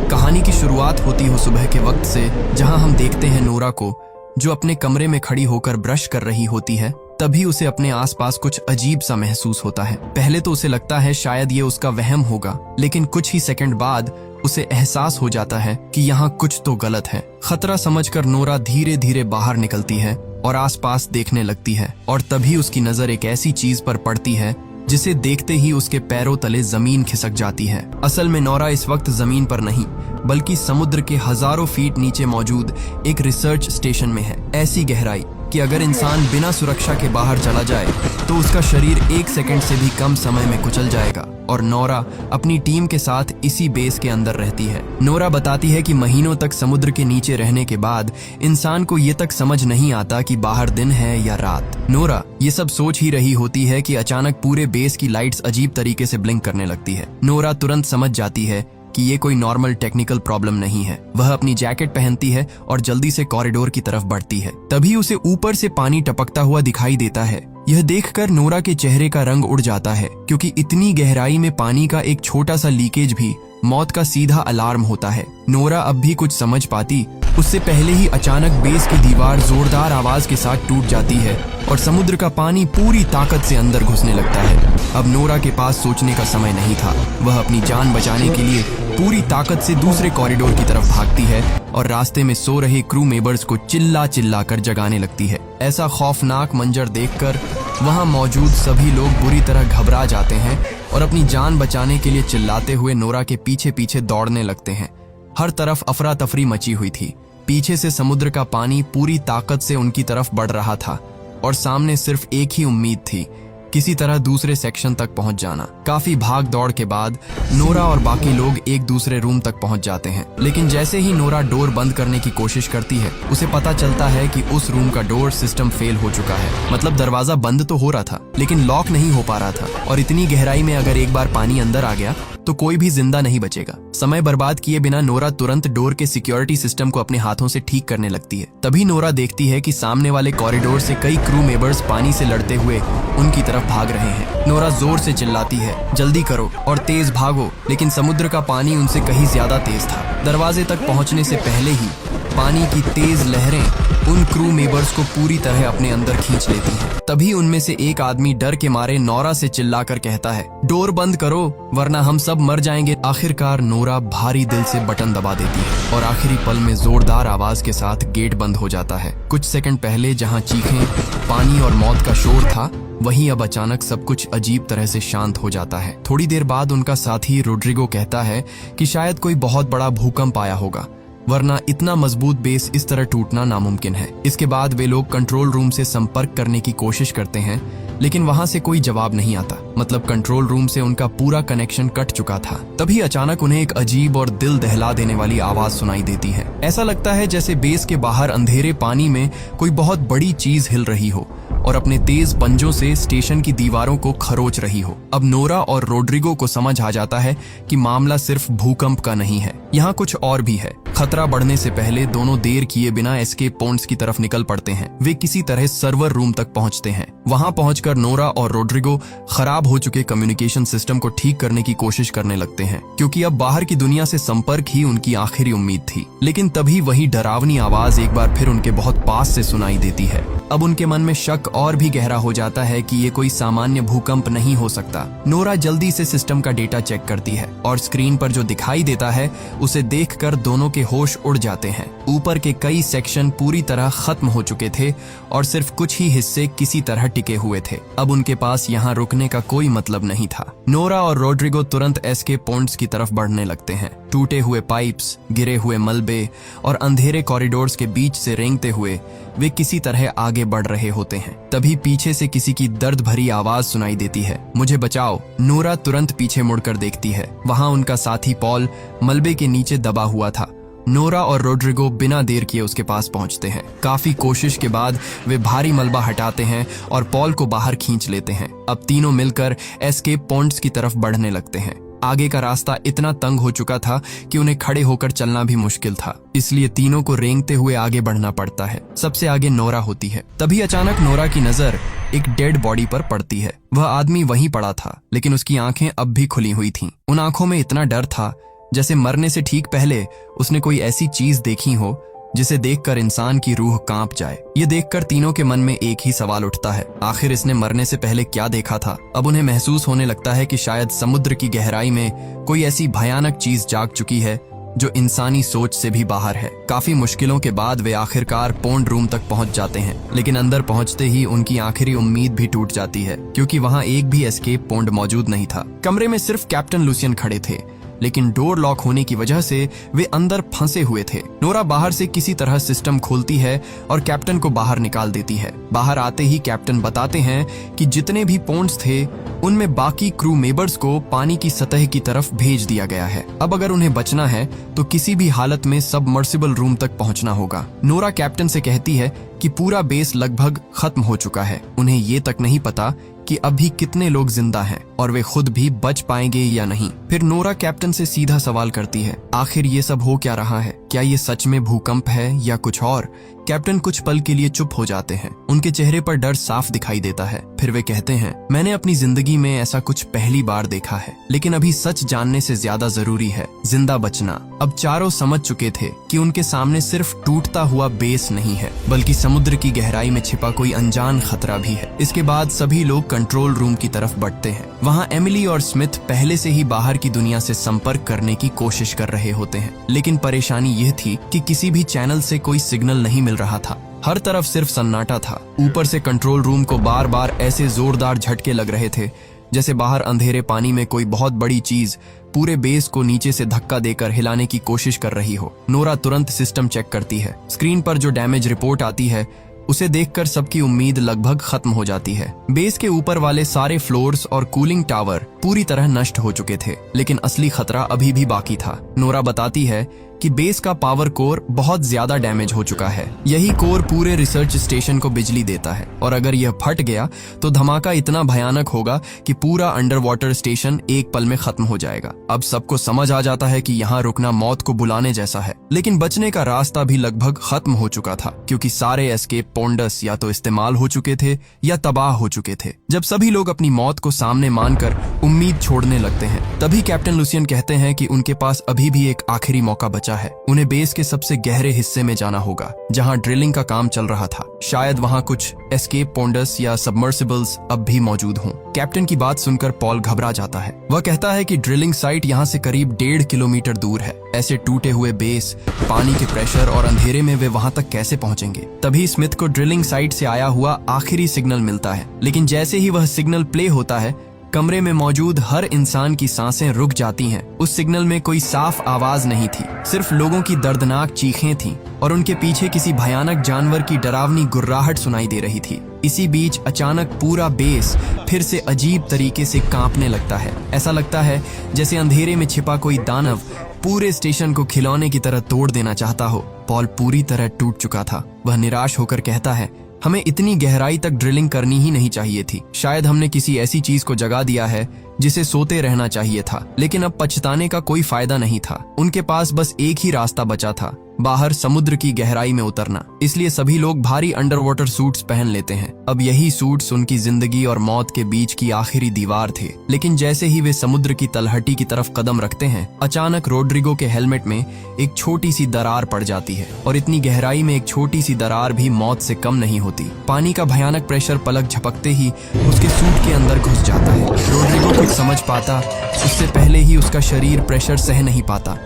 कहानी की शुरुआत होती हो सुबह के वक्त से, जहां हम देखते हैं नोरा को जो अपने कमरे में खड़ी होकर ब्रश कर रही होती है। तभी उसे अपने आसपास कुछ अजीब सा महसूस होता है। पहले तो उसे लगता है शायद ये उसका वहम होगा, लेकिन कुछ ही सेकंड बाद उसे एहसास हो जाता है कि यहाँ कुछ तो गलत है। खतरा समझकर नोरा धीरे धीरे बाहर निकलती है और आसपास देखने लगती है, और तभी उसकी नजर एक ऐसी चीज पर पड़ती है जिसे देखते ही उसके पैरों तले जमीन खिसक जाती है। असल में नोरा इस वक्त जमीन पर नहीं, बल्कि समुद्र के हजारों फीट नीचे मौजूद एक रिसर्च स्टेशन में है। ऐसी गहराई कि अगर इंसान बिना सुरक्षा के बाहर चला जाए तो उसका शरीर 1 सेकंड से भी कम समय में कुचल जाएगा। और नोरा अपनी टीम के साथ इसी बेस के अंदर रहती है। नोरा बताती है कि महीनों तक समुद्र के नीचे रहने के बाद इंसान को ये तक समझ नहीं आता कि बाहर दिन है या रात। नोरा ये सब सोच ही रही होती है कि अचानक पूरे बेस की लाइट्स अजीब तरीके से ब्लिंक करने लगती है। नोरा तुरंत समझ जाती है कि ये कोई नॉर्मल टेक्निकल प्रॉब्लम नहीं है। वह अपनी जैकेट पहनती है और जल्दी से कॉरिडोर की तरफ बढ़ती है। तभी उसे ऊपर से पानी टपकता हुआ दिखाई देता है। यह देखकर नोरा के चेहरे का रंग उड़ जाता है, क्योंकि इतनी गहराई में पानी का एक छोटा सा लीकेज भी मौत का सीधा अलार्म होता है। नोरा अब भी कुछ समझ पाती उससे पहले ही अचानक बेस की दीवार जोरदार आवाज के साथ टूट जाती है और समुद्र का पानी पूरी ताकत से अंदर घुसने लगता है। अब नोरा के पास सोचने का समय नहीं था। वह अपनी जान बचाने के लिए पूरी ताकत से दूसरे कॉरिडोर की तरफ भागती है और रास्ते में सो रहे क्रू मेंबर्स को चिल्ला चिल्ला कर जगाने लगती है। ऐसा खौफनाक मंजर देखकर वहां मौजूद सभी लोग बुरी तरह घबरा जाते हैं और अपनी जान बचाने के लिए चिल्लाते हुए नोरा के पीछे पीछे दौड़ने लगते हैं। हर तरफ अफरा तफरी मची हुई थी। पीछे से समुद्र का पानी पूरी ताकत से उनकी तरफ बढ़ रहा था और सामने सिर्फ एक ही उम्मीद थी, किसी तरह दूसरे सेक्शन तक पहुंच जाना। काफी भाग दौड़ के बाद नोरा और बाकी लोग एक दूसरे रूम तक पहुंच जाते हैं, लेकिन जैसे ही नोरा डोर बंद करने की कोशिश करती है, उसे पता चलता है कि उस रूम का डोर सिस्टम फेल हो चुका है। मतलब दरवाजा बंद तो हो रहा था, लेकिन लॉक नहीं हो पा रहा था। और इतनी गहराई में अगर एक बार पानी अंदर आ गया तो कोई भी जिंदा नहीं बचेगा। समय बर्बाद किए बिना नोरा तुरंत डोर के सिक्योरिटी सिस्टम को अपने हाथों से ठीक करने लगती है। तभी नोरा देखती है कि सामने वाले कॉरिडोर से कई क्रू मेंबर्स पानी से लड़ते हुए उनकी तरफ भाग रहे हैं। नोरा जोर से चिल्लाती है, जल्दी करो और तेज भागो, लेकिन समुद्र का पानी उनसे कहीं ज्यादा तेज था। दरवाजे तक पहुंचने से पहले ही पानी की तेज लहरें उन क्रू मेंबर्स को पूरी तरह अपने अंदर खींच लेती हैं। तभी उनमें से एक आदमी डर के मारे नोरा से चिल्लाकर कहता है, डोर बंद करो वरना हम सब मर जाएंगे। आखिरकार नोरा भारी दिल से बटन दबा देती है और आखिरी पल में जोरदार आवाज के साथ गेट बंद हो जाता है। कुछ सेकंड पहले जहां चीखें, पानी और मौत का शोर था, वहीं अब अचानक सब कुछ अजीब तरह से शांत हो जाता है। थोड़ी देर बाद उनका साथी रोड्रिगो कहता है कि शायद कोई बहुत बड़ा भूकंप आया होगा, वरना इतना मजबूत बेस इस तरह टूटना नामुमकिन है। इसके बाद वे लोग कंट्रोल रूम से संपर्क करने की कोशिश करते हैं, लेकिन वहां से कोई जवाब नहीं आता। मतलब कंट्रोल रूम से उनका पूरा कनेक्शन कट चुका था। तभी अचानक उन्हें एक अजीब और दिल दहला देने वाली आवाज सुनाई देती है। ऐसा लगता है जैसे बेस के बाहर अंधेरे पानी में कोई बहुत बड़ी चीज हिल रही हो और अपने तेज पंजों से स्टेशन की दीवारों को खरोच रही हो। अब नोरा और रोड्रिगो को समझ आ जाता है कि मामला सिर्फ भूकंप का नहीं है, यहाँ कुछ और भी है। खतरा बढ़ने से पहले दोनों देर किए बिना एस्केप पॉइंट्स की तरफ निकल पड़ते हैं। वे किसी तरह सर्वर रूम तक पहुंचते हैं। वहां पहुंचकर नोरा और रोड्रिगो खराब हो चुके कम्युनिकेशन सिस्टम को ठीक करने की कोशिश करने लगते हैं, क्योंकि अब बाहर की दुनिया से संपर्क ही उनकी आखिरी उम्मीद थी। लेकिन तभी वही डरावनी आवाज एक बार फिर उनके बहुत पास से सुनाई देती है। अब उनके मन में शक और भी गहरा हो जाता है कि ये कोई सामान्य भूकंप नहीं हो सकता। नोरा जल्दी से सिस्टम का डेटा चेक करती है और स्क्रीन पर जो दिखाई देता है उसे देखकर दोनों के होश उड़ जाते हैं। ऊपर के कई सेक्शन पूरी तरह खत्म हो चुके थे और सिर्फ कुछ ही हिस्से किसी तरह टिके हुए थे। अब उनके पास यहाँ रुकने का कोई मतलब नहीं था। नोरा और रोड्रिगो तुरंत एस्केप पॉइंट्स की तरफ बढ़ने लगते हैं। टूटे हुए पाइप्स, गिरे हुए मलबे और अंधेरे कॉरिडोर्स के बीच से रेंगते हुए वे किसी तरह आगे बढ़ रहे होते हैं। तभी पीछे से किसी की दर्द भरी आवाज सुनाई देती है, मुझे बचाओ। नोरा तुरंत पीछे मुड़कर देखती है। वहां उनका साथी पॉल मलबे के नीचे दबा हुआ था। नोरा और रोड्रिगो बिना देर किए उसके पास पहुंचते हैं। काफी कोशिश के बाद वे भारी मलबा हटाते हैं और पॉल को बाहर खींच लेते हैं। अब तीनों मिलकर एस्केप पॉइंट्स की तरफ बढ़ने लगते हैं। आगे का रास्ता इतना तंग हो चुका था कि उन्हें खड़े होकर चलना भी मुश्किल था, इसलिए तीनों को रेंगते हुए आगे बढ़ना पड़ता है। सबसे आगे नोरा होती है। तभी अचानक नोरा की नजर एक डेड बॉडी पर पड़ती है। वह आदमी वहीं पड़ा था, लेकिन उसकी आंखें अब भी खुली हुई थीं। उन आंखों में इतना डर था जैसे मरने से ठीक पहले उसने कोई ऐसी चीज देखी हो जिसे देखकर इंसान की रूह कांप जाए। ये देखकर तीनों के मन में एक ही सवाल उठता है, आखिर इसने मरने से पहले क्या देखा था। अब उन्हें महसूस होने लगता है कि शायद समुद्र की गहराई में कोई ऐसी भयानक चीज जाग चुकी है जो इंसानी सोच से भी बाहर है। काफी मुश्किलों के बाद वे आखिरकार पॉन्ड रूम तक पहुंच जाते हैं, लेकिन अंदर पहुंचते ही उनकी आखिरी उम्मीद भी टूट जाती है, क्योंकि वहां एक भी एस्केप पॉन्ड मौजूद नहीं था। कमरे में सिर्फ कैप्टन लूसियन खड़े थे, लेकिन डोर लॉक होने की वजह से वे अंदर फंसे हुए थे। नोरा बाहर से किसी तरह सिस्टम खोलती है और कैप्टन को बाहर निकाल देती है। बाहर आते ही कैप्टन बताते हैं कि जितने भी पॉन्ड्स थे उनमें बाकी क्रू मेंबर्स को पानी की सतह की तरफ भेज दिया गया है। अब अगर उन्हें बचना है तो किसी भी हालत में सबमर्सिबल रूम तक पहुंचना होगा। नोरा कैप्टन से कहती है कि पूरा बेस लगभग खत्म हो चुका है। उन्हें ये तक नहीं पता कि अभी कितने लोग जिंदा हैं और वे खुद भी बच पाएंगे या नहीं। फिर नोरा कैप्टन से सीधा सवाल करती है, आखिर ये सब हो क्या रहा है? क्या ये सच में भूकंप है या कुछ और? कैप्टन कुछ पल के लिए चुप हो जाते हैं। उनके चेहरे पर डर साफ दिखाई देता है। फिर वे कहते हैं, मैंने अपनी जिंदगी में ऐसा कुछ पहली बार देखा है, लेकिन अभी सच जानने से ज्यादा जरूरी है जिंदा बचना। अब चारों समझ चुके थे कि उनके सामने सिर्फ टूटता हुआ बेस नहीं है, बल्कि समुद्र की गहराई में छिपा कोई अनजान खतरा भी है। इसके बाद सभी लोग कंट्रोल रूम की तरफ बढ़ते हैं। वहाँ एमिली और स्मिथ पहले से ही बाहर की दुनिया से संपर्क करने की कोशिश कर रहे होते हैं, लेकिन परेशानी यह थी कि किसी भी चैनल से कोई सिग्नल नहीं मिल रहा था। हर तरफ सिर्फ सन्नाटा था। ऊपर से कंट्रोल रूम को बार बार ऐसे जोरदार झटके लग रहे थे जैसे बाहर अंधेरे पानी में कोई बहुत बड़ी चीज पूरे बेस को नीचे से धक्का देकर हिलाने की कोशिश कर रही हो। नोरा तुरंत सिस्टम चेक करती है। स्क्रीन पर जो डैमेज रिपोर्ट आती है उसे देखकर सबकी उम्मीद लगभग खत्म हो जाती है। बेस के ऊपर वाले सारे फ्लोर्स और कूलिंग टावर पूरी तरह नष्ट हो चुके थे, लेकिन असली खतरा अभी भी बाकी था। नोरा बताती है कि बेस का पावर कोर बहुत ज्यादा डैमेज हो चुका है। यही कोर पूरे रिसर्च स्टेशन को बिजली देता है, और अगर यह फट गया तो धमाका इतना भयानक होगा कि पूरा अंडर वाटर स्टेशन एक पल में खत्म हो जाएगा। अब सबको समझ आ जाता है कि यहाँ रुकना मौत को बुलाने जैसा है, लेकिन बचने का रास्ता भी लगभग खत्म हो चुका था, क्योंकि सारे एस्केप पॉन्डस या तो इस्तेमाल हो चुके थे या तबाह हो चुके थे। जब सभी लोग अपनी मौत को सामने मानकर उम्मीद छोड़ने लगते हैं, तभी कैप्टन लूसियन कहते हैं कि उनके पास अभी भी एक आखिरी मौका बचा है। उन्हें बेस के सबसे गहरे हिस्से में जाना होगा जहां ड्रिलिंग का काम चल रहा था। शायद वहां कुछ एस्केप पॉन्डस या सबमर्सिबल्स अब भी मौजूद हों। कैप्टन की बात सुनकर पॉल घबरा जाता है। वह कहता है कि ड्रिलिंग साइट यहां से करीब 1.5 किलोमीटर दूर है। ऐसे टूटे हुए बेस, पानी के प्रेशर और अंधेरे में वे वहां तक कैसे पहुंचेंगे? तभी स्मिथ को ड्रिलिंग साइट से आया हुआ आखिरी सिग्नल मिलता है, लेकिन जैसे ही वह सिग्नल प्ले होता है कमरे में मौजूद हर इंसान की सांसें रुक जाती हैं। उस सिग्नल में कोई साफ आवाज नहीं थी, सिर्फ लोगों की दर्दनाक चीखें थीं और उनके पीछे किसी भयानक जानवर की डरावनी गुर्राहट सुनाई दे रही थी। इसी बीच अचानक पूरा बेस फिर से अजीब तरीके से कांपने लगता है। ऐसा लगता है जैसे अंधेरे में छिपा कोई दानव पूरे स्टेशन को खिलौने की तरह तोड़ देना चाहता हो। पॉल पूरी तरह टूट चुका था। वह निराश होकर कहता है, हमें इतनी गहराई तक ड्रिलिंग करनी ही नहीं चाहिए थी। शायद हमने किसी ऐसी चीज को जगा दिया है जिसे सोते रहना चाहिए था, लेकिन अब पछताने का कोई फायदा नहीं था। उनके पास बस एक ही रास्ता बचा था, बाहर समुद्र की गहराई में उतरना। इसलिए सभी लोग भारी अंडर वाटर सूट्स पहन लेते हैं। अब यही सूट्स उनकी जिंदगी और मौत के बीच की आखिरी दीवार थे। लेकिन जैसे ही वे समुद्र की तलहटी की तरफ कदम रखते हैं, अचानक रोड्रिगो के हेलमेट में एक छोटी सी दरार पड़ जाती है, और इतनी गहराई में एक छोटी सी दरार भी मौत से कम नहीं होती। पानी का भयानक प्रेशर पलक झपकते ही उसके सूट के अंदर घुस जाता है। रोड्रिगो कुछ समझ पाता उससे पहले ही उसका शरीर प्रेशर सह नहीं पाता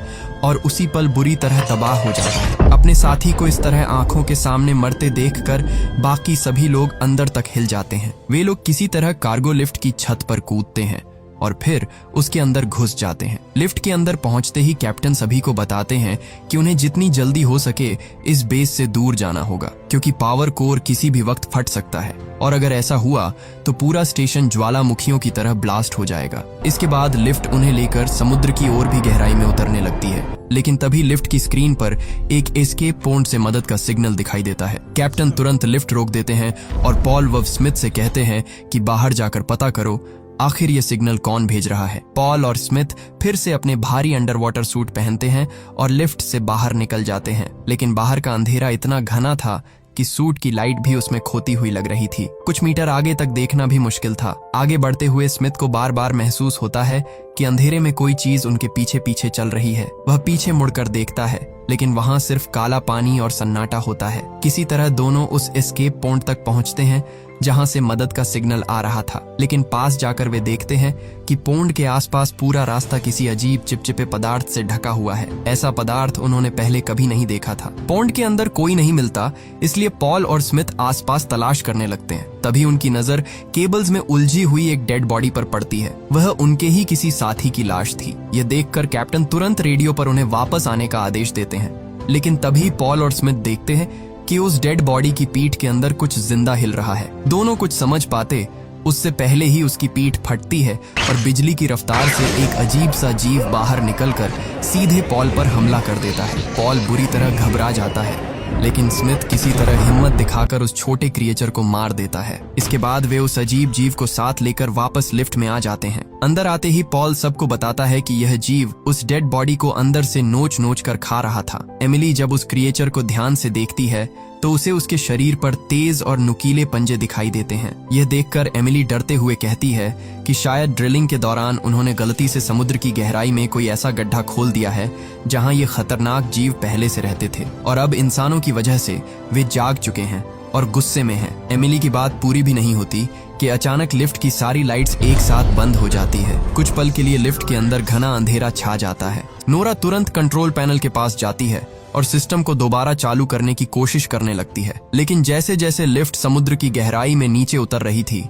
और उसी पल बुरी तरह तबाह हो जाता है। अपने साथी को इस तरह आंखों के सामने मरते देखकर बाकी सभी लोग अंदर तक हिल जाते हैं। वे लोग किसी तरह कार्गो लिफ्ट की छत पर कूदते हैं और फिर उसके अंदर घुस जाते हैं। लिफ्ट के अंदर पहुंचते ही कैप्टन सभी को बताते हैं कि उन्हें जितनी जल्दी हो सके इस बेस से दूर जाना होगा, क्योंकि पावर कोर किसी भी वक्त फट सकता है, और अगर ऐसा हुआ तो पूरा स्टेशन ज्वालामुखियों की तरह ब्लास्ट हो जाएगा। इसके बाद लिफ्ट उन्हें लेकर समुद्र की ओर भी गहराई में उतरने लगती है, लेकिन तभी लिफ्ट की स्क्रीन पर एक एस्केप पॉइंट से मदद का सिग्नल दिखाई देता है। कैप्टन तुरंत लिफ्ट रोक देते हैं और पॉल व स्मिथ से कहते हैं कि बाहर जाकर पता करो आखिर ये सिग्नल कौन भेज रहा है। पॉल और स्मिथ फिर से अपने भारी अंडर वाटर सूट पहनते हैं और लिफ्ट से बाहर निकल जाते हैं, लेकिन बाहर का अंधेरा इतना घना था कि सूट की लाइट भी उसमें खोती हुई लग रही थी। कुछ मीटर आगे तक देखना भी मुश्किल था। आगे बढ़ते हुए स्मिथ को बार बार महसूस होता है कि अंधेरे में कोई चीज उनके पीछे पीछे चल रही है। वह पीछे मुड़कर देखता है, लेकिन वहां सिर्फ काला पानी और सन्नाटा होता है। किसी तरह दोनों उस एस्केप पॉइंट तक पहुंचते हैं जहां से मदद का सिग्नल आ रहा था, लेकिन पास जाकर वे देखते हैं कि पॉन्ड के आसपास पूरा रास्ता किसी अजीब चिपचिपे पदार्थ से ढका हुआ है। ऐसा पदार्थ उन्होंने पहले कभी नहीं देखा था। पॉन्ड के अंदर कोई नहीं मिलता, इसलिए पॉल और स्मिथ आसपास तलाश करने लगते हैं। तभी उनकी नजर केबल्स में उलझी हुई एक डेड बॉडी पर पड़ती है। वह उनके ही किसी साथी की लाश थी। यह देखकर कैप्टन तुरंत रेडियो पर उन्हें वापस आने का आदेश देते हैं, लेकिन तभी पॉल और स्मिथ देखते हैं कि उस डेड बॉडी की पीठ के अंदर कुछ जिंदा हिल रहा है। दोनों कुछ समझ पाते उससे पहले ही उसकी पीठ फटती है और बिजली की रफ्तार से एक अजीब सा जीव बाहर निकलकर सीधे पॉल पर हमला कर देता है। पॉल बुरी तरह घबरा जाता है, लेकिन स्मिथ किसी तरह हिम्मत दिखाकर उस छोटे क्रिएचर को मार देता है। इसके बाद वे उस अजीब जीव को साथ लेकर वापस लिफ्ट में आ जाते हैं। अंदर आते ही पॉल सबको बताता है कि यह जीव उस डेड बॉडी को अंदर से नोच नोच कर खा रहा था। एमिली जब उस क्रिएचर को ध्यान से देखती है तो उसे उसके शरीर पर तेज और नुकीले पंजे दिखाई देते हैं। यह देखकर एमिली डरते हुए कहती है कि शायद ड्रिलिंग के दौरान उन्होंने गलती से समुद्र की गहराई में कोई ऐसा गड्ढा खोल दिया है जहां ये खतरनाक जीव पहले से रहते थे और अब इंसानों की वजह से वे जाग चुके हैं और गुस्से में हैं। एमिली की बात पूरी भी नहीं होती कि अचानक लिफ्ट की सारी लाइट्स एक साथ बंद हो जाती है। कुछ पल के लिए लिफ्ट के अंदर घना अंधेरा छा जाता है। नोरा तुरंत कंट्रोल पैनल के पास जाती है और सिस्टम को दोबारा चालू करने की कोशिश करने लगती है, लेकिन जैसे जैसे लिफ्ट समुद्र की गहराई में नीचे उतर रही थी,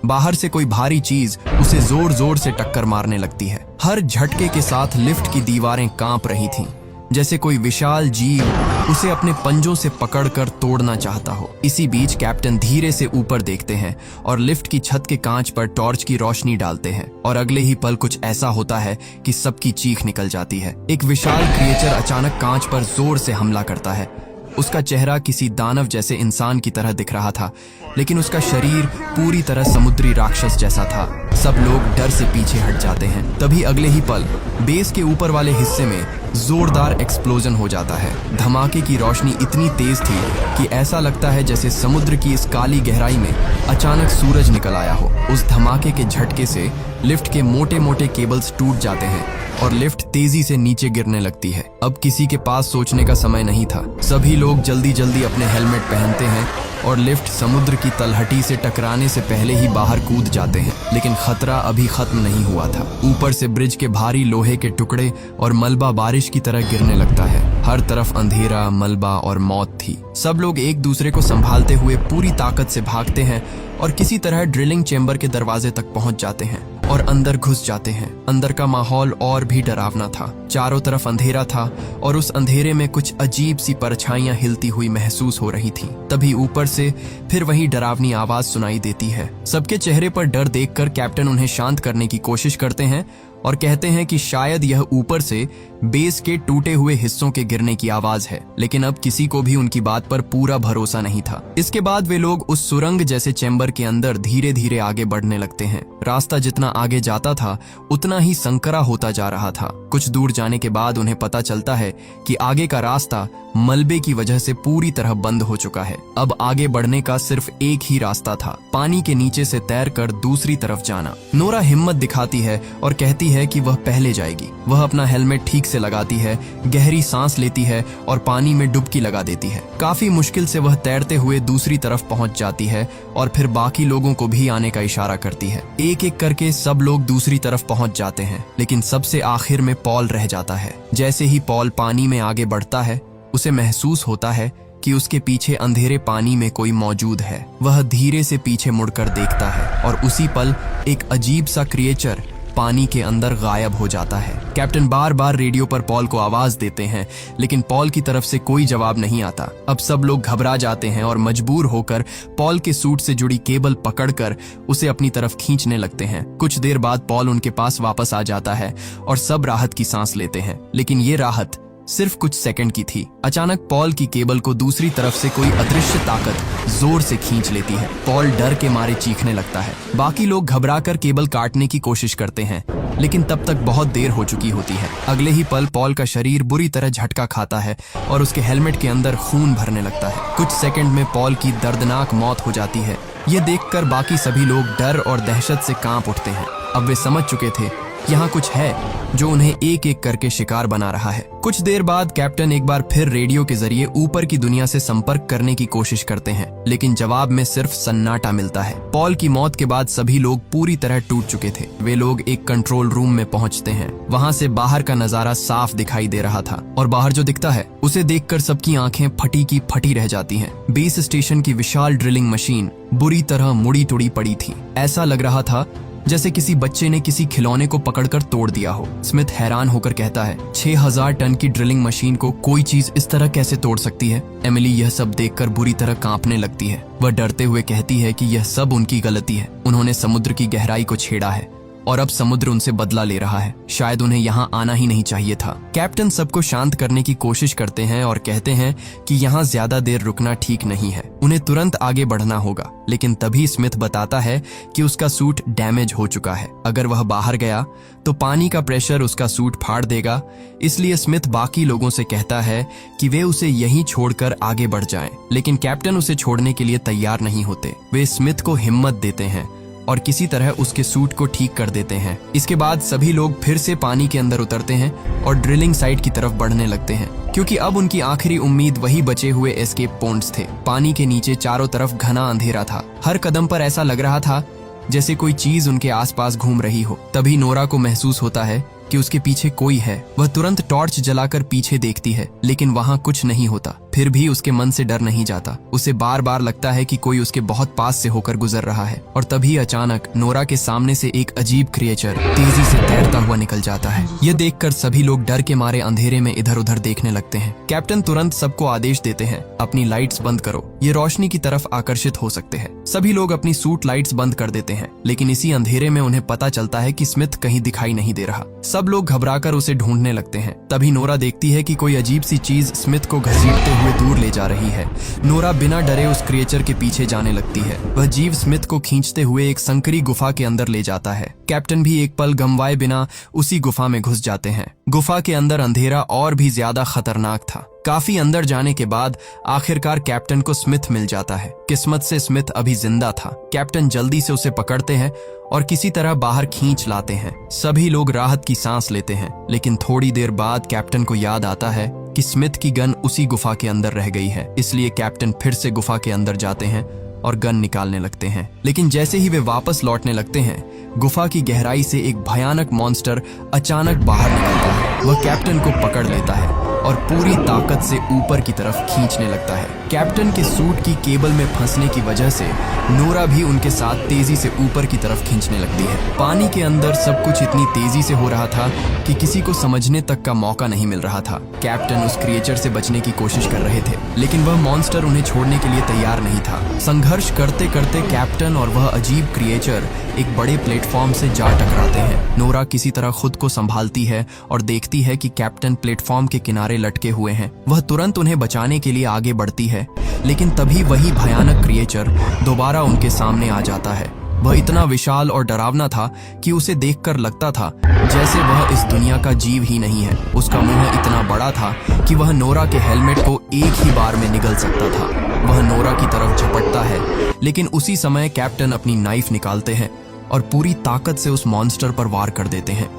बाहर से कोई भारी चीज उसे जोर जोर से टक्कर मारने लगती है। हर झटके के साथ लिफ्ट की दीवारें कांप रही थीं, जैसे कोई विशाल जीव उसे अपने पंजों से पकड़कर तोड़ना चाहता हो। इसी बीच कैप्टन धीरे से ऊपर देखते हैं और लिफ्ट की छत के कांच पर टॉर्च की रोशनी डालते हैं और अगले ही पल कुछ ऐसा होता है कि सबकी चीख निकल जाती है। एक विशाल क्रिएचर अचानक कांच पर जोर से हमला करता है। उसका चेहरा किसी दानव जैसे इंसान की तरह दिख रहा था, लेकिन उसका शरीर पूरी तरह समुद्री राक्षस जैसा था। सब लोग डर से पीछे हट जाते हैं। तभी अगले ही पल बेस के ऊपर वाले हिस्से में जोरदार एक्सप्लोजन हो जाता है। धमाके की रोशनी इतनी तेज थी कि ऐसा लगता है जैसे समुद्र की इस काली गहराई में अचानक सूरज निकल आया हो। उस धमाके के झटके से लिफ्ट के मोटे मोटे केबल्स टूट जाते हैं और लिफ्ट तेजी से नीचे गिरने लगती है। अब किसी के पास सोचने का समय नहीं था। सभी लोग जल्दी जल्दी अपने हेलमेट पहनते हैं और लिफ्ट समुद्र की तलहटी से टकराने से पहले ही बाहर कूद जाते हैं, लेकिन खतरा अभी खत्म नहीं हुआ था। ऊपर से ब्रिज के भारी लोहे के टुकड़े और मलबा बारिश की तरह गिरने लगता है। हर तरफ अंधेरा, मलबा और मौत थी। सब लोग एक दूसरे को संभालते हुए पूरी ताकत से भागते हैं और किसी तरह ड्रिलिंग चेंबर के दरवाजे तक पहुंच जाते हैं और अंदर घुस जाते हैं। अंदर का माहौल और भी डरावना था। चारों तरफ अंधेरा था और उस अंधेरे में कुछ अजीब सी परछाइयां हिलती हुई महसूस हो रही थीं। तभी ऊपर से फिर वही डरावनी आवाज सुनाई देती है। सबके चेहरे पर डर देखकर कैप्टन उन्हें शांत करने की कोशिश करते हैं और कहते हैं कि शायद यह ऊपर से बेस के टूटे हुए हिस्सों के गिरने की आवाज है, लेकिन अब किसी को भी उनकी बात पर पूरा भरोसा नहीं था। इसके बाद वे लोग उस सुरंग जैसे चैम्बर के अंदर धीरे धीरे आगे बढ़ने लगते हैं। रास्ता जितना आगे जाता था उतना ही संकरा होता जा रहा था। कुछ दूर जाने के बाद उन्हें पता चलता है कि आगे का रास्ता मलबे की वजह से पूरी तरह बंद हो चुका है। अब आगे बढ़ने का सिर्फ एक ही रास्ता था, पानी के नीचे से तैरकर दूसरी तरफ जाना। नोरा हिम्मत दिखाती है और कहती है कि वह पहले जाएगी। वह अपना हेलमेट ठीक से लगाती है, गहरी सांस लेती है और पानी में डुबकी लगा देती है। काफी मुश्किल से वह तैरते हुए दूसरी तरफ पहुंच जाती है और फिर बाकी लोगों को भी आने का इशारा करती है। एक एक करके सब लोग दूसरी तरफ पहुंच जाते हैं, लेकिन सबसे आखिर में पॉल रह जाता है। जैसे ही पॉल पानी में आगे बढ़ता है, उसे महसूस होता है कि उसके पीछे अंधेरे पानी में कोई मौजूद है। वह धीरे से पीछे मुड़कर देखता है और उसी पल एक अजीब सा क्रिएचर पानी के अंदर गायब हो जाता है। कैप्टन बार बार रेडियो पर पॉल को आवाज देते हैं, लेकिन पॉल की तरफ से कोई जवाब नहीं आता। अब सब लोग घबरा जाते हैं और मजबूर होकर पॉल के सूट से जुड़ी केबल पकड़कर उसे अपनी तरफ खींचने लगते हैं। कुछ देर बाद पॉल उनके पास वापस आ जाता है और सब राहत की सांस लेते हैं, लेकिन ये राहत सिर्फ कुछ सेकंड की थी। अचानक पॉल की केबल को दूसरी तरफ से कोई अदृश्य ताकत जोर से खींच लेती है। पॉल डर के मारे चीखने लगता है। बाकी लोग घबराकर केबल काटने की कोशिश करते हैं, लेकिन तब तक बहुत देर हो चुकी होती है। अगले ही पल पॉल का शरीर बुरी तरह झटका खाता है और उसके हेलमेट के अंदर खून भरने लगता है। कुछ सेकंड में पॉल की दर्दनाक मौत हो जाती है। ये देखकर बाकी सभी लोग डर और दहशत से कांप उठते हैं। अब वे समझ चुके थे यहाँ कुछ है जो उन्हें एक एक करके शिकार बना रहा है। कुछ देर बाद कैप्टन एक बार फिर रेडियो के जरिए ऊपर की दुनिया से संपर्क करने की कोशिश करते हैं, लेकिन जवाब में सिर्फ सन्नाटा मिलता है। पॉल की मौत के बाद सभी लोग पूरी तरह टूट चुके थे। वे लोग एक कंट्रोल रूम में पहुंचते हैं। वहां से बाहर का नजारा साफ दिखाई दे रहा था और बाहर जो दिखता है उसे देखकर सबकी आंखें फटी की फटी रह जाती हैं। बेस स्टेशन की विशाल ड्रिलिंग मशीन बुरी तरह मुड़ी टुड़ी पड़ी थी। ऐसा लग रहा था जैसे किसी बच्चे ने किसी खिलौने को पकड़कर तोड़ दिया हो। स्मिथ हैरान होकर कहता है, 6000 टन की ड्रिलिंग मशीन को कोई चीज इस तरह कैसे तोड़ सकती है? एमिली यह सब देखकर बुरी तरह कांपने लगती है। वह डरते हुए कहती है कि यह सब उनकी गलती है। उन्होंने समुद्र की गहराई को छेड़ा है और अब समुद्र उनसे बदला ले रहा है। शायद उन्हें यहाँ आना ही नहीं चाहिए था। कैप्टन सबको शांत करने की कोशिश करते हैं और कहते हैं कि यहाँ ज्यादा देर रुकना ठीक नहीं है, उन्हें तुरंत आगे बढ़ना होगा। लेकिन तभी स्मिथ बताता है कि उसका सूट डैमेज हो चुका है। अगर वह बाहर गया तो पानी का प्रेशर उसका सूट फाड़ देगा। इसलिए स्मिथ बाकी लोगों से कहता है कि वे उसे यहीं छोड़कर आगे बढ़ जाएं। लेकिन कैप्टन उसे छोड़ने के लिए तैयार नहीं होते। वे स्मिथ को हिम्मत देते हैं और किसी तरह उसके सूट को ठीक कर देते हैं। इसके बाद सभी लोग फिर से पानी के अंदर उतरते हैं और ड्रिलिंग साइट की तरफ बढ़ने लगते हैं, क्योंकि अब उनकी आखिरी उम्मीद वही बचे हुए एस्केप पॉइंट्स थे। पानी के नीचे चारों तरफ घना अंधेरा था। हर कदम पर ऐसा लग रहा था जैसे कोई चीज उनके आसपास घूम रही हो। तभी नोरा को महसूस होता है कि उसके पीछे कोई है। वह तुरंत टॉर्च जलाकर पीछे देखती है, लेकिन वहां कुछ नहीं होता। फिर भी उसके मन से डर नहीं जाता। उसे बार बार लगता है कि कोई उसके बहुत पास से होकर गुजर रहा है। और तभी अचानक नोरा के सामने से एक अजीब क्रिएचर तेजी से तैरता हुआ निकल जाता है। यह देखकर सभी लोग डर के मारे अंधेरे में इधर उधर देखने लगते हैं। कैप्टन तुरंत सबको आदेश देते हैं, अपनी लाइट्स बंद करो, ये रोशनी की तरफ आकर्षित हो सकते हैं। सभी लोग अपनी सूट लाइट्स बंद कर देते हैं, लेकिन इसी अंधेरे में उन्हें पता चलता है कि स्मिथ कहीं दिखाई नहीं दे रहा। सब लोग घबराकर उसे ढूंढने लगते हैं। तभी नोरा देखती है कि कोई अजीब सी चीज स्मिथ को घसीटते हुए दूर ले जा रही है। नोरा बिना डरे उस क्रिएचर के पीछे जाने लगती है। वह जीव स्मिथ को खींचते हुए एक संकरी गुफा के अंदर ले जाता है। कैप्टन भी एक पल गंवाए बिना उसी गुफा में घुस जाते हैं। गुफा के अंदर अंधेरा और भी ज्यादा खतरनाक था। काफी अंदर जाने के बाद आखिरकार कैप्टन को स्मिथ मिल जाता है। किस्मत से स्मिथ अभी जिंदा था। कैप्टन जल्दी से उसे पकड़ते हैं और किसी तरह बाहर खींच लाते हैं। सभी लोग राहत की सांस लेते हैं, लेकिन थोड़ी देर बाद कैप्टन को याद आता है कि स्मिथ की गन उसी गुफा के अंदर रह गई है। इसलिए कैप्टन फिर से गुफा के अंदर जाते हैं और गन निकालने लगते हैं। लेकिन जैसे ही वे वापस लौटने लगते हैं, गुफा की गहराई से एक भयानक मॉन्स्टर अचानक बाहर निकलता है। वह कैप्टन को पकड़ लेता है और पूरी ताकत से ऊपर की तरफ खींचने लगता है। कैप्टन के सूट की केबल में फंसने की वजह से नोरा भी उनके साथ तेजी से ऊपर की तरफ खींचने लगती है। पानी के अंदर सब कुछ इतनी तेजी से हो रहा था कि किसी को समझने तक का मौका नहीं मिल रहा था। कैप्टन उस क्रिएचर से बचने की कोशिश कर रहे थे, लेकिन वह मॉन्स्टर उन्हें छोड़ने के लिए तैयार नहीं था। संघर्ष करते करते कैप्टन और वह अजीब क्रिएचर एक बड़े प्लेटफॉर्म से जा टकराते हैं। नोरा किसी तरह खुद को संभालती है और देखती है कि कैप्टन प्लेटफॉर्म के किनारे लटके हुए हैं। वह तुरंत उन्हें बचाने के लिए आगे बढ़ती है, लेकिन तभी वही भयानक क्रिएचर दोबारा उनके सामने आ जाता है। वह इतना विशाल और डरावना था कि उसे देखकर लगता था जैसे वह इस दुनिया का जीव ही नहीं है। उसका मुंह इतना बड़ा था कि वह नोरा के हेलमेट को एक ही बार में निगल सकता था। वह नोरा की तरफ झपटता है, लेकिन उसी समय कैप्टन अपनी नाइफ निकालते हैं और पूरी ताकत से उस मॉन्स्टर पर वार कर देते हैं।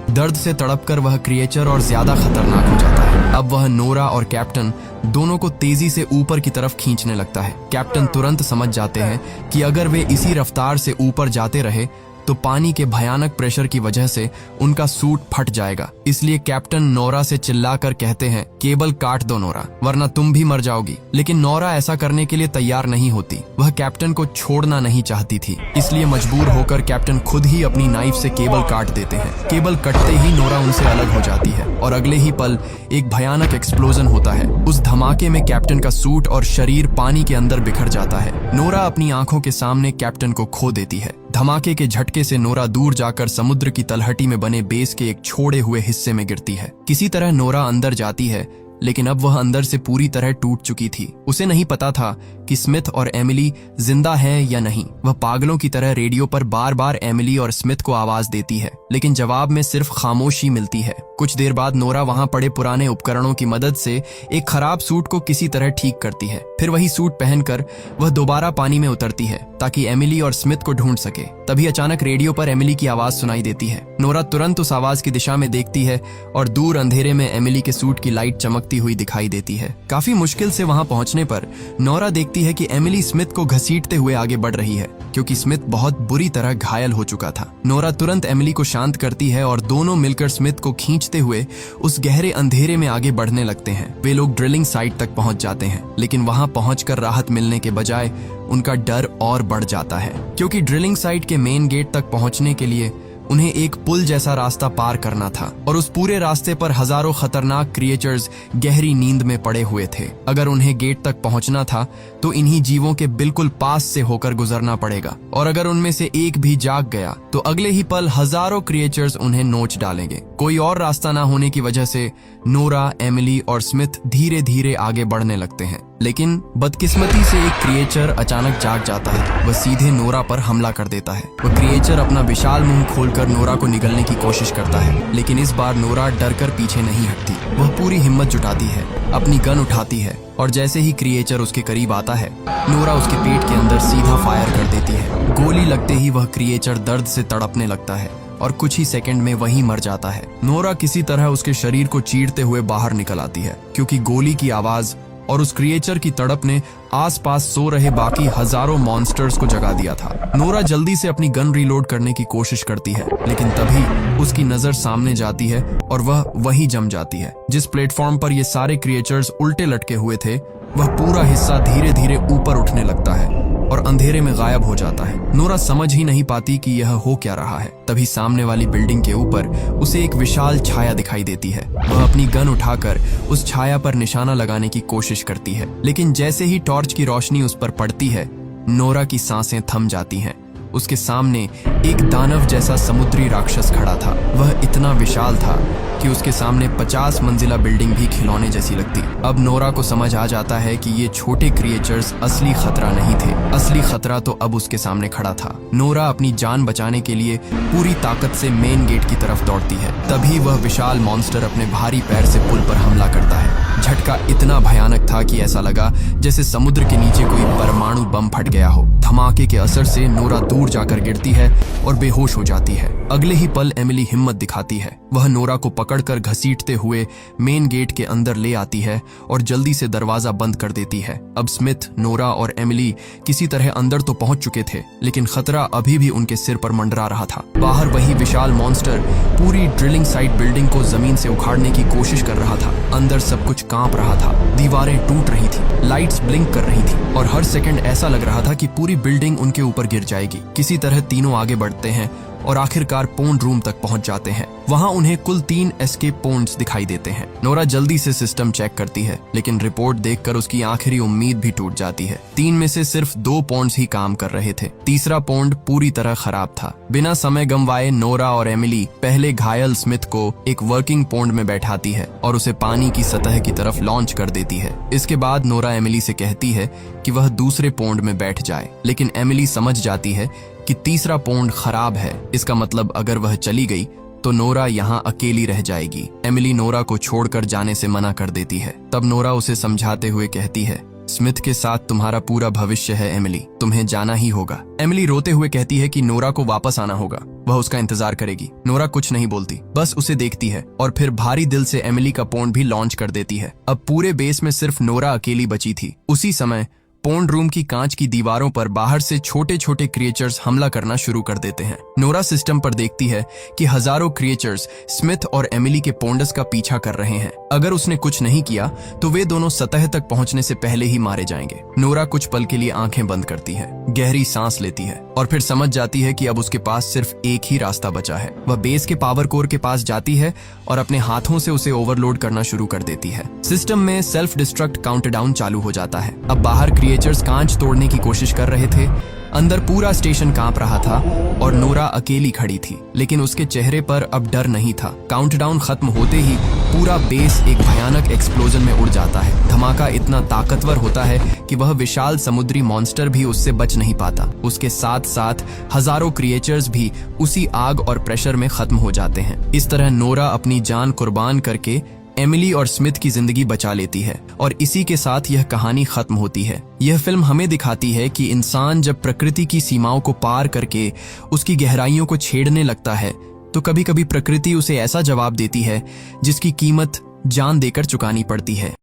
दर्द से तड़पकर वह क्रिएचर और ज्यादा खतरनाक हो जाता है। अब वह नोरा और कैप्टन दोनों को तेजी से ऊपर की तरफ खींचने लगता है। कैप्टन तुरंत समझ जाते हैं कि अगर वे इसी रफ्तार से ऊपर जाते रहे तो पानी के भयानक प्रेशर की वजह से उनका सूट फट जाएगा। इसलिए कैप्टन नोरा से चिल्लाकर कहते हैं, केबल काट दो नोरा, वरना तुम भी मर जाओगी। लेकिन नोरा ऐसा करने के लिए तैयार नहीं होती। वह कैप्टन को छोड़ना नहीं चाहती थी, इसलिए मजबूर होकर कैप्टन खुद ही अपनी नाइफ से केबल काट देते हैं। केबल कटते ही नोरा उनसे अलग हो जाती है और अगले ही पल एक भयानक एक्सप्लोजन होता है। उस धमाके में कैप्टन का सूट और शरीर पानी के अंदर बिखर जाता है। नोरा अपनी आंखों के सामने कैप्टन को खो देती है। धमाके के झटके से नोरा दूर जाकर समुद्र की तलहटी में बने बेस के एक छोड़े हुए हिस्से में गिरती है। किसी तरह नोरा अंदर जाती है, लेकिन अब वह अंदर से पूरी तरह टूट चुकी थी। उसे नहीं पता था कि स्मिथ और एमिली जिंदा हैं या नहीं। वह पागलों की तरह रेडियो पर बार बार एमिली और स्मिथ को आवाज देती है, लेकिन जवाब में सिर्फ खामोशी मिलती है। कुछ देर बाद नोरा वहां पड़े पुराने उपकरणों की मदद से एक खराब सूट को किसी तरह ठीक करती है। फिर वही सूट पहनकर वह दोबारा पानी में उतरती है ताकि एमिली और स्मिथ को ढूंढ सके। तभी अचानक रेडियो पर एमिली की आवाज सुनाई देती है। नोरा तुरंत उस आवाज की दिशा में देखती है और दूर अंधेरे में एमिली के सूट की लाइट चमकती हुई दिखाई देती है। काफी मुश्किल से वहां पहुंचने पर नोरा देखती है कि एमिली स्मिथ को घसीटते हुए आगे बढ़ रही है, क्योंकि स्मिथ बहुत बुरी तरह घायल हो चुका था। नोरा तुरंत एमिली को शांत करती है और दोनों मिलकर स्मिथ को खींचते हुए उस गहरे अंधेरे में आगे बढ़ने लगते हैं। वे लोग ड्रिलिंग साइट तक पहुंच जाते हैं, लेकिन वहां पहुंचकर राहत मिलने के बजाय उनका डर और बढ़ जाता है, क्योंकि ड्रिलिंग साइट के मेन गेट तक पहुंचने के लिए उन्हें एक पुल जैसा रास्ता पार करना था और उस पूरे रास्ते पर हजारों खतरनाक क्रिएचर्स गहरी नींद में पड़े हुए थे। अगर उन्हें गेट तक पहुंचना था तो इन्हीं जीवों के बिल्कुल पास से होकर गुजरना पड़ेगा, और अगर उनमें से एक भी जाग गया तो अगले ही पल हजारों क्रिएचर्स उन्हें नोच डालेंगे। कोई और रास्ता ना होने की वजह से नोरा, एमिली और स्मिथ धीरे धीरे आगे बढ़ने लगते हैं, लेकिन बदकिस्मती से एक क्रिएचर अचानक जाग जाता है। वह सीधे नोरा पर हमला कर देता है। वह क्रिएचर अपना विशाल मुंह खोलकर नोरा को निगलने की कोशिश करता है, लेकिन इस बार नोरा डरकर पीछे नहीं हटती। वह पूरी हिम्मत जुटाती है, अपनी गन उठाती है और जैसे ही क्रिएचर उसके करीब आता है, नोरा उसके पेट के अंदर सीधा फायर कर देती है। गोली लगते ही वह क्रिएचर दर्द से तड़पने लगता है और कुछ ही सेकंड में वहीं मर जाता है। नोरा किसी तरह उसके शरीर को चीरते हुए बाहर निकल आती है, क्योंकि गोली की आवाज और उस क्रिएचर की तड़प ने आसपास सो रहे बाकी हजारों मॉन्स्टर्स को जगा दिया था। नोरा जल्दी से अपनी गन रीलोड करने की कोशिश करती है, लेकिन तभी उसकी नजर सामने जाती है और वह वहीं जम जाती है। जिस प्लेटफॉर्म पर ये सारे क्रिएचर्स उल्टे लटके हुए थे, वह पूरा हिस्सा धीरे धीरे ऊपर उठने लगता है और अंधेरे में गायब हो जाता है। नोरा समझ ही नहीं पाती कि यह हो क्या रहा है। तभी सामने वाली बिल्डिंग के ऊपर उसे एक विशाल छाया दिखाई देती है। वह अपनी गन उठाकर उस छाया पर निशाना लगाने की कोशिश करती है, लेकिन जैसे ही टॉर्च की रोशनी उस पर पड़ती है, नोरा की सांसें थम जाती हैं। उसके सामने एक दानव जैसा समुद्री राक्षस खड़ा था। वह इतना विशाल था कि उसके सामने 50 मंजिला बिल्डिंग भी खिलौने जैसी लगती। अब नोरा को समझ आ जाता है कि ये छोटे क्रिएचर्स असली खतरा नहीं थे। असली खतरा तो अब उसके सामने खड़ा था। नोरा अपनी जान बचाने के लिए पूरी ताकत से मेन गेट की तरफ दौड़ती है। तभी वह विशाल मॉन्स्टर अपने भारी पैर से पुल पर हमला करता है। झटका इतना भयानक था कि ऐसा लगा जैसे समुद्र के नीचे कोई परमाणु बम फट गया हो। धमाके के असर से नोरा दूर जाकर गिरती है और बेहोश हो जाती है। अगले ही पल एमिली हिम्मत दिखाती है। वह नोरा को पकड़कर घसीटते हुए मेन गेट के अंदर ले आती है और जल्दी से दरवाजा बंद कर देती है। अब स्मिथ, नोरा और एमिली किसी तरह अंदर तो पहुंच चुके थे, लेकिन खतरा अभी भी उनके सिर पर मंडरा रहा था। बाहर वही विशाल मॉन्स्टर पूरी ड्रिलिंग साइट बिल्डिंग को जमीन से उखाड़ने की कोशिश कर रहा था। अंदर सब कुछ कांप रहा था। दीवारें टूट रही थी, लाइट्स ब्लिंक कर रही थी और हर सेकंड ऐसा लग रहा था कि पूरी बिल्डिंग उनके ऊपर गिर जाएगी। किसी तरह तीनों आगे बढ़ते हैं और आखिरकार पोन्ड रूम तक पहुंच जाते हैं। वहां उन्हें कुल 3 एस्केप पोन्ड्स दिखाई देते हैं। नोरा जल्दी से सिस्टम चेक करती है, लेकिन रिपोर्ट देखकर उसकी आखिरी उम्मीद भी टूट जाती है। 3 में से सिर्फ 2 पोन्ड्स ही काम कर रहे थे। तीसरा पोन्ड पूरी तरह खराब था। बिना समय गंवाए नोरा और एमिली पहले घायल स्मिथ को एक वर्किंग पोन्ड में बैठाती है और उसे पानी की सतह की तरफ लॉन्च कर देती है। इसके बाद नोरा एमिली से कहती है कि वह दूसरे पोन्ड में बैठ जाए, लेकिन एमिली समझ जाती है कि तीसरा पोन्ड खराब है। इसका मतलब अगर वह चली गई तो नोरा यहाँ अकेली रह जाएगी। एमिली नोरा को छोड़कर जाने से मना कर देती है। तब नोरा उसे समझाते हुए कहती है, स्मिथ के साथ तुम्हारा पूरा भविष्य है एमिली, तुम्हें जाना ही होगा। एमिली रोते हुए कहती है कि नोरा को वापस आना होगा, वह उसका इंतजार करेगी। नोरा कुछ नहीं बोलती, बस उसे देखती है और फिर भारी दिल से एमिली का पोन्ड भी लॉन्च कर देती है। अब पूरे बेस में सिर्फ नोरा अकेली बची थी। उसी समय पोन्ड रूम की कांच की दीवारों पर बाहर से छोटे छोटे क्रिएचर्स हमला करना शुरू कर देते हैं। नोरा सिस्टम पर देखती है कि हजारों क्रिएचर्स स्मिथ और एमिली के पोंडस का पीछा कर रहे हैं। अगर उसने कुछ नहीं किया तो वे दोनों सतह तक पहुंचने से पहले ही मारे जाएंगे। नोरा कुछ पल के लिए आंखें बंद करती है, गहरी सांस लेती है और फिर समझ जाती है कि अब उसके पास सिर्फ एक ही रास्ता बचा है। वह बेस के पावर कोर के पास जाती है और अपने हाथों से उसे ओवरलोड करना शुरू कर देती है। सिस्टम में सेल्फ डिस्ट्रक्ट काउंटडाउन चालू हो जाता है। अब बाहर क्रिएचर्स कांच तोड़ने की कोशिश कर रहे थे। अंदर पूरा स्टेशन कांप रहा था और नोरा अकेली खड़ी थी, लेकिन उसके चेहरे पर अब डर नहीं था। काउंटडाउन खत्म होते ही पूरा बेस एक भयानक एक्सप्लोजन में उड़ जाता है। धमाका इतना ताकतवर होता है कि वह विशाल समुद्री मॉन्स्टर भी उससे बच नहीं पाता। उसके साथ साथ हजारों क्रिएचर्स भी उसी आग और प्रेशर में खत्म हो जाते हैं। इस तरह नोरा अपनी जान कुर्बान करके एमिली और स्मिथ की जिंदगी बचा लेती है और इसी के साथ यह कहानी खत्म होती है। यह फिल्म हमें दिखाती है कि इंसान जब प्रकृति की सीमाओं को पार करके उसकी गहराइयों को छेड़ने लगता है तो कभी कभी प्रकृति उसे ऐसा जवाब देती है जिसकी कीमत जान देकर चुकानी पड़ती है।